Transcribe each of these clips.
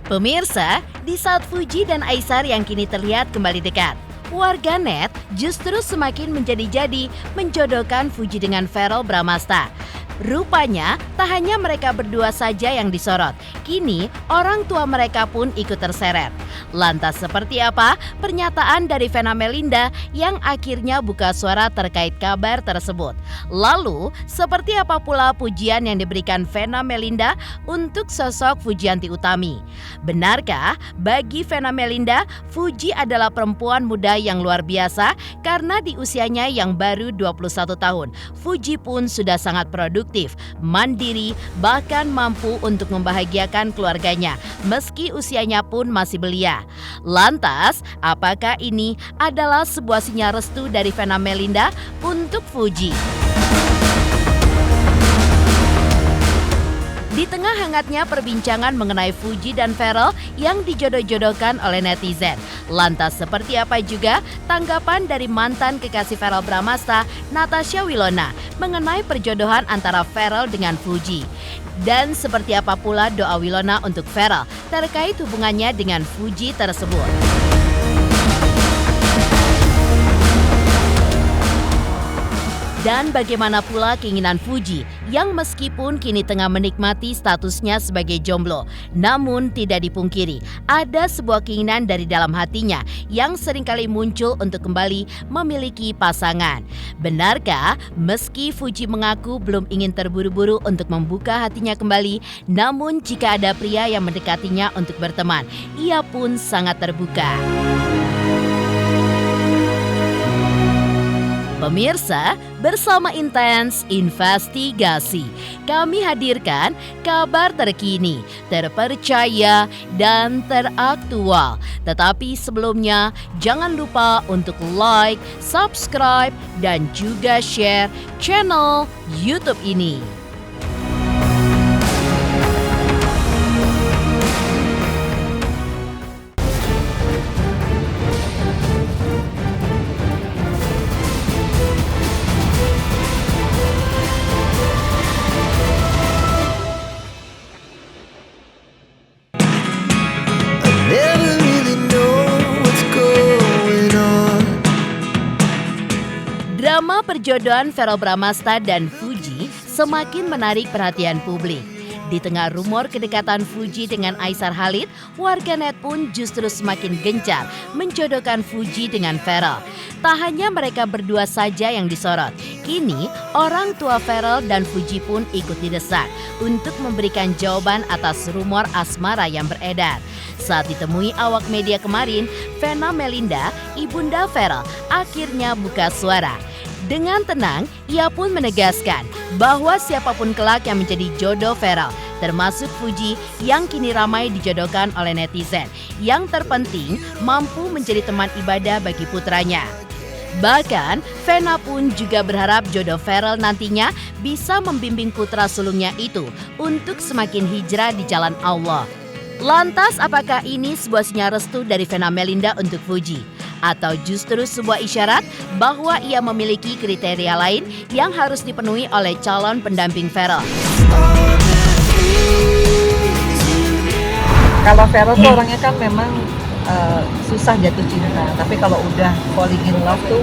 Pemirsa, di saat Fuji dan Aesar yang kini terlihat kembali dekat, warganet justru semakin menjadi-jadi menjodohkan Fuji dengan Verrell Bramasta. Rupanya, tak hanya mereka berdua saja yang disorot, kini orang tua mereka pun ikut terseret. Lantas seperti apa pernyataan dari Vena Melinda yang akhirnya buka suara terkait kabar tersebut? Lalu, seperti apa pula pujian yang diberikan Vena Melinda untuk sosok Fujianti Utami? Benarkah bagi Vena Melinda, Fuji adalah perempuan muda yang luar biasa karena di usianya yang baru 21 tahun, Fuji pun sudah sangat produktif, mandiri, bahkan mampu untuk membahagiakan keluarganya meski usianya pun masih belia. Lantas, apakah ini adalah sebuah sinyal restu dari Vena Melinda untuk Fuji? Di tengah hangatnya perbincangan mengenai Fuji dan Verrell yang dijodoh-jodohkan oleh netizen, lantas seperti apa juga tanggapan dari mantan kekasih Verrell Bramasta, Natasha Wilona, mengenai perjodohan antara Verrell dengan Fuji? Dan seperti apa pula doa Wilona untuk Verrell terkait hubungannya dengan Fuji tersebut? Dan bagaimana pula keinginan Fuji yang meskipun kini tengah menikmati statusnya sebagai jomblo, namun tidak dipungkiri ada sebuah keinginan dari dalam hatinya yang seringkali muncul untuk kembali memiliki pasangan. Benarkah meski Fuji mengaku belum ingin terburu-buru untuk membuka hatinya kembali, namun jika ada pria yang mendekatinya untuk berteman, ia pun sangat terbuka. Pemirsa, bersama Intens Investigasi, kami hadirkan kabar terkini, terpercaya, dan teraktual. Tetapi sebelumnya, jangan lupa untuk like, subscribe, dan juga share channel YouTube ini. Drama perjodohan Verrell Bramasta dan Fuji semakin menarik perhatian publik. Di tengah rumor kedekatan Fuji dengan Aesar Khalid, warganet pun justru semakin gencar menjodohkan Fuji dengan Verrell. Tak hanya mereka berdua saja yang disorot, kini orang tua Verrell dan Fuji pun ikut didesak untuk memberikan jawaban atas rumor asmara yang beredar. Saat ditemui awak media kemarin, Vena Melinda, ibunda Verrell, akhirnya buka suara. Dengan tenang, ia pun menegaskan bahwa siapapun kelak yang menjadi jodoh Verrell, termasuk Fuji yang kini ramai dijodohkan oleh netizen. Yang terpenting, mampu menjadi teman ibadah bagi putranya. Bahkan, Vena pun juga berharap jodoh Verrell nantinya bisa membimbing putra sulungnya itu untuk semakin hijrah di jalan Allah. Lantas, apakah ini sebuah sinyal restu dari Vena Melinda untuk Fuji? Atau justru sebuah isyarat bahwa ia memiliki kriteria lain yang harus dipenuhi oleh calon pendamping Verrell? Kalau Verrell tuh orangnya kan memang susah jatuh cinta, tapi kalau udah falling in love tuh,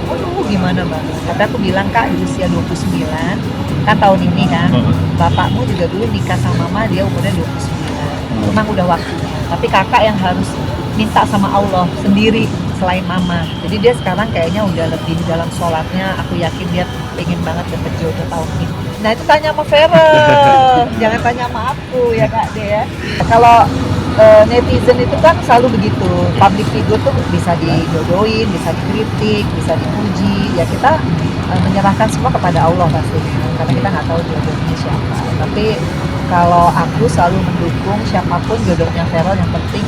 gimana banget. Tapi aku bilang, Kak, di usia 29, kan tahun ini kan, bapakmu juga dulu nikah sama mama, dia umurnya 29. Memang udah waktunya, tapi kakak yang harus minta sama Allah sendiri selain mama. Jadi dia sekarang kayaknya udah lebih dalam sholatnya, aku yakin dia pengen banget dapet jodoh tahun ini. Nah itu tanya sama Verrell, jangan tanya sama aku ya Kak deh ya. Kalau netizen itu kan selalu begitu, public figure tuh bisa dijodohin, bisa dikritik, bisa dipuji. Ya kita menyerahkan semua kepada Allah pastinya, karena kita nggak tahu jodohnya siapa. Tapi kalau aku selalu mendukung siapapun jodohnya Verrell, yang penting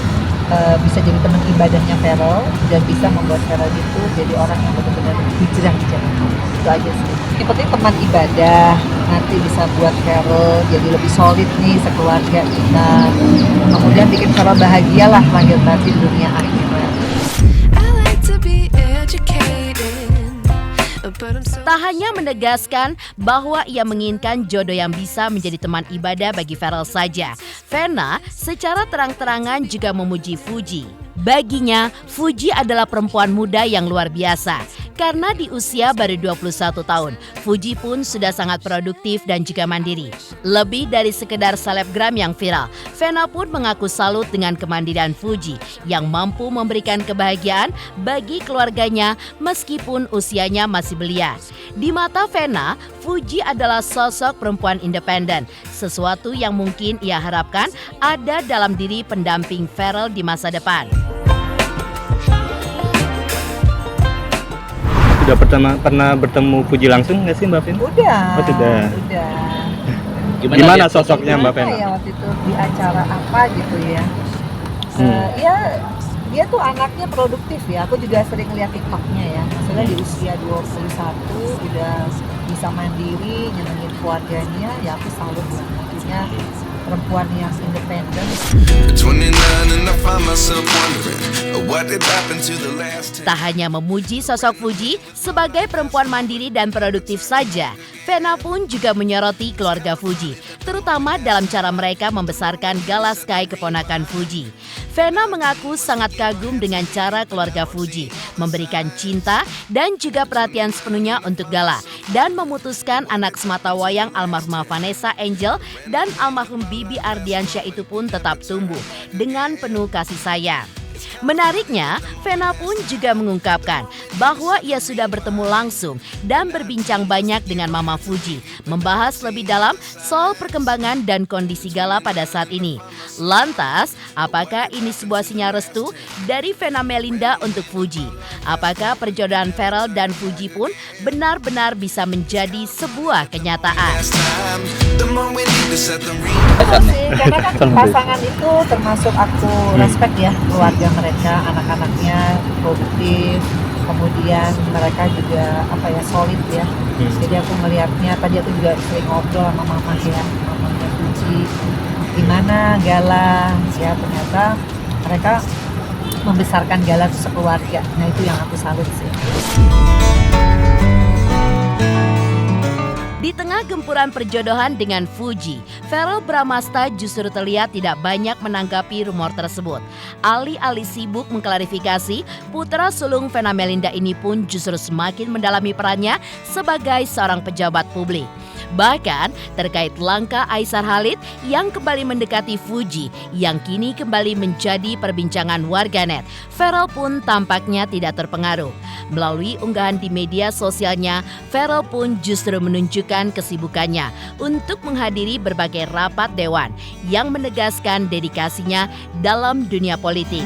bisa jadi teman ibadahnya Verrell dan bisa membuat Verrell itu jadi orang yang benar-benar hijrah di jalan Allah. Itu aja sih. Yang penting teman ibadah nanti bisa buat Verrell jadi lebih solid nih sekeluarga kita. Kemudian bikin Verrell bahagia lah lahir batin dunia akhirat. Tak hanya menegaskan bahwa ia menginginkan jodoh yang bisa menjadi teman ibadah bagi Pharrell saja, Vena secara terang-terangan juga memuji Fuji. Baginya, Fuji adalah perempuan muda yang luar biasa. Karena di usia baru 21 tahun, Fuji pun sudah sangat produktif dan juga mandiri. Lebih dari sekedar selebgram yang viral, Vena pun mengaku salut dengan kemandirian Fuji yang mampu memberikan kebahagiaan bagi keluarganya meskipun usianya masih belia. Di mata Vena, Fuji adalah sosok perempuan independen, sesuatu yang mungkin ia harapkan ada dalam diri pendamping Pharrell di masa depan. Sudah pernah bertemu Fuji langsung nggak sih Mbak Vena? Udah. Oh, sudah. Gimana sosoknya Mbak Vena? Ya waktu itu di acara apa gitu ya. Ya dia tuh anaknya produktif ya. Aku juga sering lihat TikToknya ya. Maksudnya di usia 21 udah bisa mandiri, nyenengin keluarganya. Ya aku salut lah. Maksudnya perempuan yang independen. Tak hanya memuji sosok Fuji sebagai perempuan mandiri dan produktif saja, Vena pun juga menyoroti keluarga Fuji, terutama dalam cara mereka membesarkan Gala Sky keponakan Fuji. Vena mengaku sangat kagum dengan cara keluarga Fuji memberikan cinta dan juga perhatian sepenuhnya untuk Gala dan memutuskan anak sematawayang almarhumah Vanessa Angel dan almarhum Bibi Ardiansyah itu pun tetap tumbuh dengan penuh kasih sayang. Menariknya, Vena pun juga mengungkapkan bahwa ia sudah bertemu langsung dan berbincang banyak dengan Mama Fuji, membahas lebih dalam soal perkembangan dan kondisi Gala pada saat ini. Lantas, apakah ini sebuah sinyal restu dari Vena Melinda untuk Fuji? Apakah perjodohan Pharrell dan Fuji pun benar-benar bisa menjadi sebuah kenyataan? Karena kan pasangan itu termasuk aku respect ya, keluarga mereka, anak-anaknya produktif, kemudian mereka juga solid ya. Jadi aku melihatnya, tadi aku juga sering ngobrol sama mamanya Fuji, gimana Gala ya, ternyata mereka membesarkan Gala sekeluarga. Nah itu yang aku salut sih. Di tengah gempuran perjodohan dengan Fuji, Pharrell Bramasta justru terlihat tidak banyak menanggapi rumor tersebut. Alih-alih sibuk mengklarifikasi, putra sulung Vena Melinda ini pun justru semakin mendalami perannya sebagai seorang pejabat publik. Bahkan terkait langkah Aisar Khalid yang kembali mendekati Fuji yang kini kembali menjadi perbincangan warganet, Pharrell pun tampaknya tidak terpengaruh. Melalui unggahan di media sosialnya, Pharrell pun justru menunjukkan kesibukannya untuk menghadiri berbagai rapat dewan yang menegaskan dedikasinya dalam dunia politik.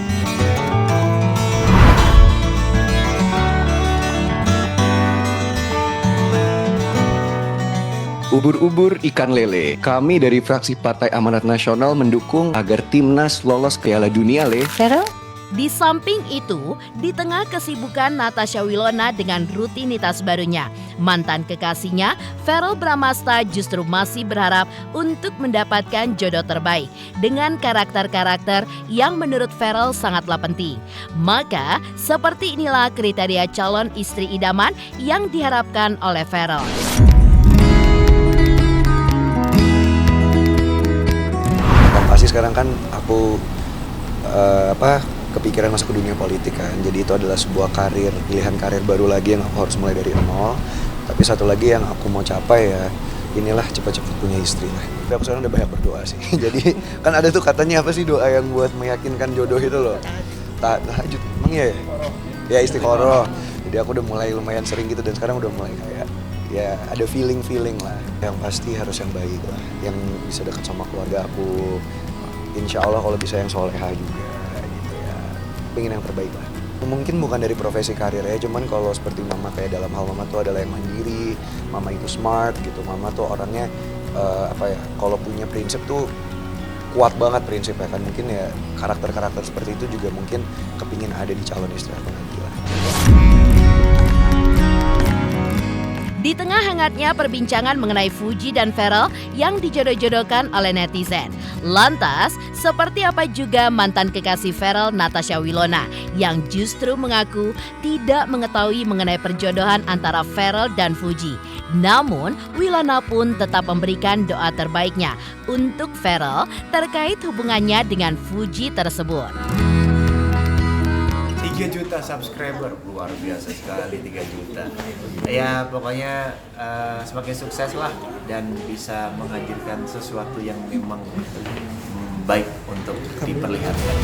Ubur-ubur ikan lele. Kami dari fraksi Partai Amanat Nasional mendukung agar timnas lolos Piala Dunia, Le. Pharrell? Di samping itu, di tengah kesibukan Natasha Wilona dengan rutinitas barunya, mantan kekasihnya, Pharrell Bramasta justru masih berharap untuk mendapatkan jodoh terbaik dengan karakter-karakter yang menurut Pharrell sangatlah penting. Maka, seperti inilah kriteria calon istri idaman yang diharapkan oleh Pharrell. Pasti sekarang kan aku kepikiran masuk ke dunia politik kan. Jadi itu adalah sebuah pilihan karir baru lagi yang aku harus mulai dari nol. Tapi satu lagi yang aku mau capai ya, inilah cepat-cepat punya istri lah. Tapi aku sekarang udah banyak berdoa sih. Jadi kan ada tuh katanya apa sih doa yang buat meyakinkan jodoh itu loh. Tahajud, emang ya? Ya istiqoroh. Jadi aku udah mulai lumayan sering gitu dan sekarang udah mulai kayak ya ada feeling lah. Yang pasti harus yang baik lah, yang bisa dekat sama keluarga aku. Insya Allah kalau bisa yang soleha juga gitu ya. Pengen yang terbaik lah. Mungkin bukan dari profesi karir ya, cuman kalau seperti mama kayak dalam hal mama tuh adalah yang mandiri, mama itu smart gitu, mama tuh orangnya kalau punya prinsip tuh kuat banget prinsipnya kan. Mungkin ya karakter-karakter seperti itu juga mungkin kepingin ada di calon istri aku nanti lah. Di tengah hangatnya perbincangan mengenai Fuji dan Ferrell yang dijodoh-jodohkan oleh netizen. Lantas, seperti apa juga mantan kekasih Ferrell, Natasha Wilona, yang justru mengaku tidak mengetahui mengenai perjodohan antara Ferrell dan Fuji. Namun, Wilona pun tetap memberikan doa terbaiknya untuk Ferrell terkait hubungannya dengan Fuji tersebut. 3 juta subscriber, luar biasa sekali 3 juta. Ya pokoknya semakin sukses lah dan bisa menghadirkan sesuatu yang memang baik untuk diperlihatkan.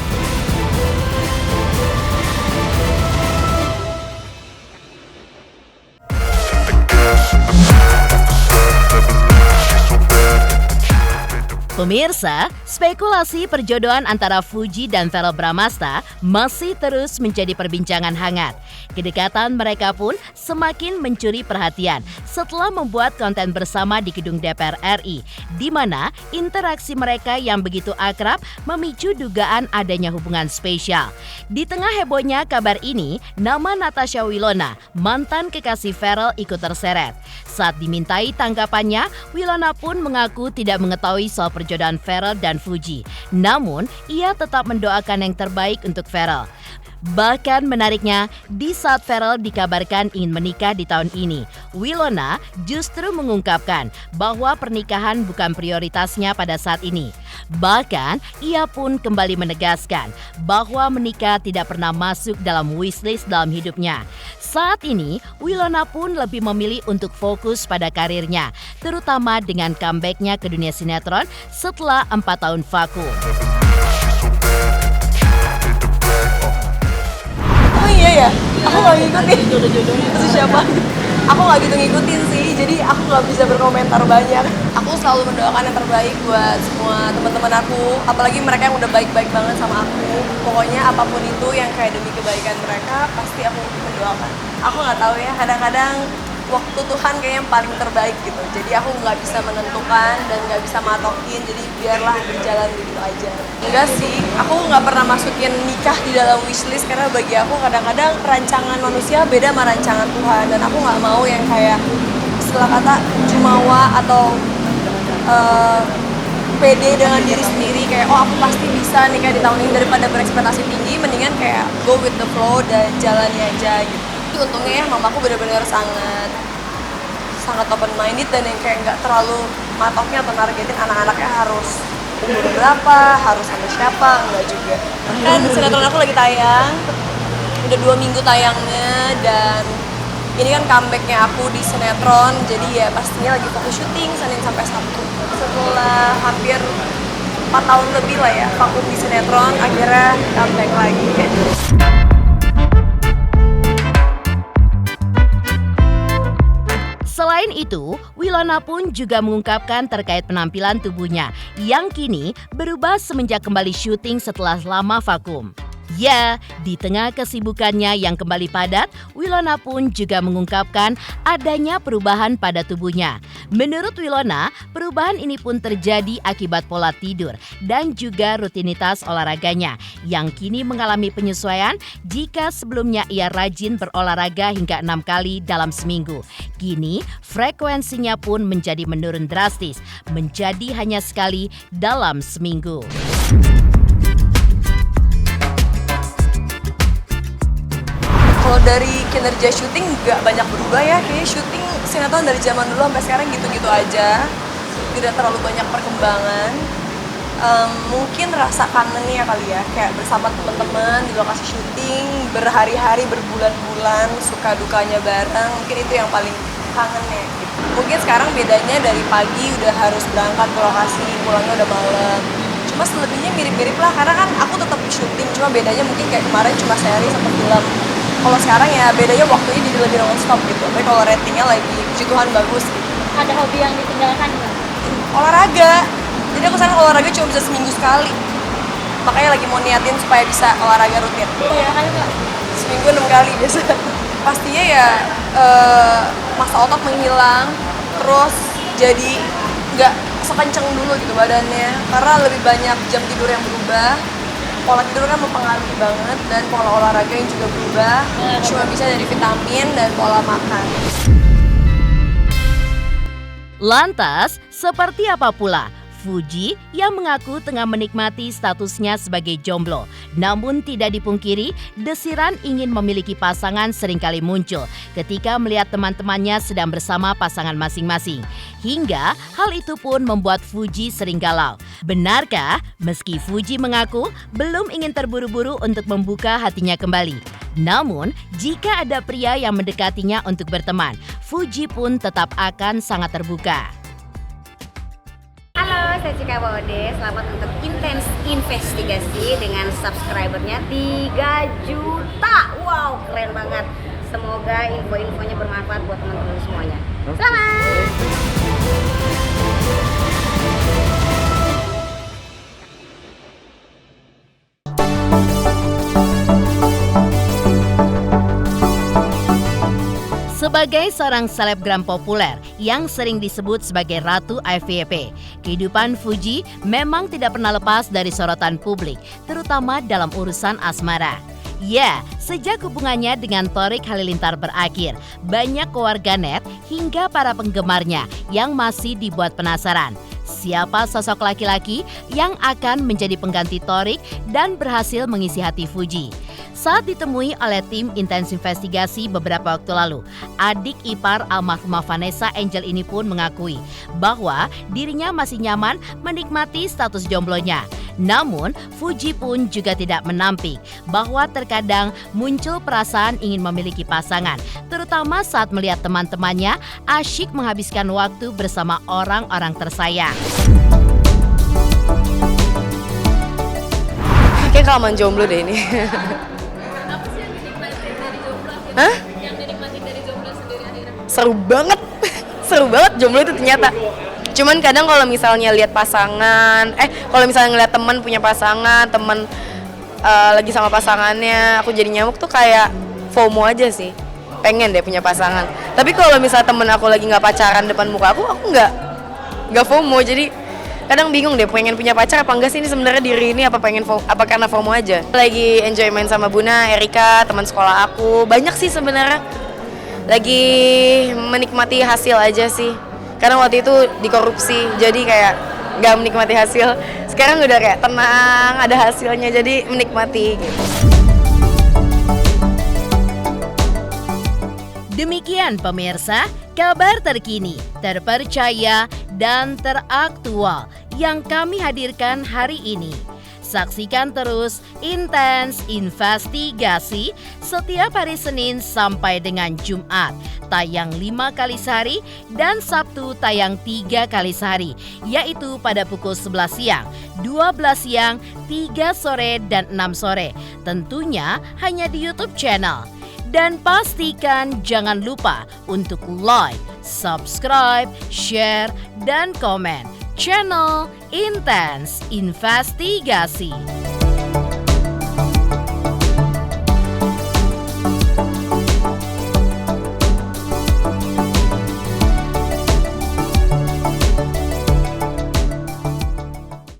Pemirsa, spekulasi perjodohan antara Fuji dan Verrell Bramasta masih terus menjadi perbincangan hangat. Kedekatan mereka pun semakin mencuri perhatian setelah membuat konten bersama di gedung DPR RI, di mana interaksi mereka yang begitu akrab memicu dugaan adanya hubungan spesial. Di tengah hebohnya kabar ini, nama Natasha Wilona, mantan kekasih Verrell, ikut terseret. Saat dimintai tanggapannya, Wilona pun mengaku tidak mengetahui soal perjodohan Verrell dan Fuji. Namun, ia tetap mendoakan yang terbaik untuk Verrell. Bahkan menariknya, di saat Verrell dikabarkan ingin menikah di tahun ini, Wilona justru mengungkapkan bahwa pernikahan bukan prioritasnya pada saat ini. Bahkan, ia pun kembali menegaskan bahwa menikah tidak pernah masuk dalam wishlist dalam hidupnya. Saat ini, Wilona pun lebih memilih untuk fokus pada karirnya, terutama dengan comeback-nya ke dunia sinetron setelah 4 tahun vakum. Iya ya, aku nggak ngikutin itu siapa. Aku nggak gitu ngikutin sih, jadi aku nggak bisa berkomentar banyak. Aku selalu mendoakan yang terbaik buat semua teman-teman aku, apalagi mereka yang udah baik-baik banget sama aku. Pokoknya apapun itu yang kayak demi kebaikan mereka, pasti aku mendoakan. Aku nggak tahu ya, kadang-kadang waktu Tuhan kayaknya yang paling terbaik gitu. Jadi aku nggak bisa menentukan dan nggak bisa matokin, jadi biarlah berjalan begitu aja. Enggak sih, aku nggak pernah masukin nikah di dalam wishlist karena bagi aku kadang-kadang rancangan manusia beda sama rancangan Tuhan, dan aku nggak mau yang kayak istilah kata jumawa atau pede dengan diri sendiri kayak oh aku pasti bisa nikah di tahun ini, daripada berekspektasi tinggi mendingan kayak go with the flow dan jalani aja gitu. Untungnya ya mamaku benar-benar sangat open minded dan yang kayak nggak terlalu matoknya atau nargetin anak-anaknya harus umur berapa, harus sama siapa, enggak juga. Kan sinetron aku lagi tayang, udah 2 minggu tayangnya, dan ini kan comebacknya aku di sinetron, jadi ya pastinya lagi fokus syuting Senin sampai Sabtu. Setelah hampir 4 tahun lebih lah ya vakum di sinetron, akhirnya comeback lagi. Selain itu, Wilona pun juga mengungkapkan terkait penampilan tubuhnya yang kini berubah semenjak kembali syuting setelah lama vakum. Ya, di tengah kesibukannya yang kembali padat, Wilona pun juga mengungkapkan adanya perubahan pada tubuhnya. Menurut Wilona, perubahan ini pun terjadi akibat pola tidur dan juga rutinitas olahraganya yang kini mengalami penyesuaian jika sebelumnya ia rajin berolahraga hingga 6 kali dalam seminggu. Kini, frekuensinya pun menjadi menurun drastis, menjadi hanya sekali dalam seminggu. Kalau dari kinerja syuting nggak banyak berubah ya, kayaknya syuting sinetron dari zaman dulu sampai sekarang gitu-gitu aja, tidak terlalu banyak perkembangan. Mungkin rasa kangennya kali ya, kayak bersama teman-teman di lokasi syuting berhari-hari, berbulan-bulan, suka dukanya bareng, mungkin itu yang paling kangennya gitu. Mungkin sekarang bedanya dari pagi udah harus berangkat ke lokasi, pulangnya udah malam. Cuma selebihnya mirip-mirip lah, karena kan aku tetap syuting, cuma bedanya mungkin kayak kemarin cuma seri sama film. Kalau sekarang ya bedanya waktunya jadi lebih non-stop gitu, tapi kalau ratingnya lagi puji Tuhan bagus gitu. Ada hobi yang ditinggalkan nggak? Olahraga, jadi aku sekarang olahraga cuma bisa seminggu sekali, makanya lagi mau niatin supaya bisa olahraga rutin. Iya kan Kak? Seminggu 6 kali biasa. Pastinya ya masa otot menghilang, terus jadi nggak sekenceng dulu gitu badannya, karena lebih banyak jam tidur yang berubah. Pola tidur kan mempengaruhi banget, dan pola olahraga yang juga berubah. Cuma bisa dari vitamin dan pola makan. Lantas, seperti apa pula Fuji yang mengaku tengah menikmati statusnya sebagai jomblo? Namun tidak dipungkiri, desiran ingin memiliki pasangan seringkali muncul ketika melihat teman-temannya sedang bersama pasangan masing-masing. Hingga hal itu pun membuat Fuji sering galau. Benarkah meski Fuji mengaku belum ingin terburu-buru untuk membuka hatinya kembali? Namun, jika ada pria yang mendekatinya untuk berteman, Fuji pun tetap akan sangat terbuka. Halo, saya Cika Bode. Selamat untuk Intens Investigasi dengan subscribernya 3 juta. Wow, keren banget. Semoga info-infonya bermanfaat buat teman-teman semuanya. Selamat! Sebagai seorang selebgram populer yang sering disebut sebagai Ratu FYP, kehidupan Fuji memang tidak pernah lepas dari sorotan publik, terutama dalam urusan asmara. Ya, sejak hubungannya dengan Thorik Halilintar berakhir, banyak warganet hingga para penggemarnya yang masih dibuat penasaran. Siapa sosok laki-laki yang akan menjadi pengganti Thorik dan berhasil mengisi hati Fuji? Saat ditemui oleh tim Intens Investigasi beberapa waktu lalu, adik ipar almarhumah Vanessa Angel ini pun mengakui bahwa dirinya masih nyaman menikmati status jomblonya. Namun, Fuji pun juga tidak menampik bahwa terkadang muncul perasaan ingin memiliki pasangan, terutama saat melihat teman-temannya asyik menghabiskan waktu bersama orang-orang tersayang. Kayak kelamaan jomblo deh ini. Hah? Yang dinikmatin dari jomblo sendiri akhirnya? Seru banget. Seru banget jomblo itu ternyata. Cuman kadang kalau misalnya lihat pasangan, kalau misalnya ngeliat teman punya pasangan, teman lagi sama pasangannya, aku jadi nyamuk tuh kayak FOMO aja sih. Pengen deh punya pasangan. Tapi kalau misalnya temen aku lagi nggak pacaran depan muka aku nggak FOMO. Jadi kadang bingung deh pengen punya pacar apa enggak sih ini sebenarnya diri ini apa karena FOMO aja. Lagi enjoy main sama Buna, Erika, teman sekolah aku. Banyak sih sebenarnya. Lagi menikmati hasil aja sih. Karena waktu itu dikorupsi, jadi kayak nggak menikmati hasil. Sekarang udah kayak tenang, ada hasilnya, jadi menikmati gitu. Demikian pemirsa, kabar terkini, terpercaya, dan teraktual yang kami hadirkan hari ini. Saksikan terus Intens Investigasi setiap hari Senin sampai dengan Jumat, tayang 5 kali sehari dan Sabtu tayang 3 kali sehari, yaitu pada pukul 11 siang, 12 siang, 3 sore, dan 6 sore. Tentunya hanya di YouTube channel. Dan pastikan jangan lupa untuk like, subscribe, share, dan komen channel Intens Investigasi.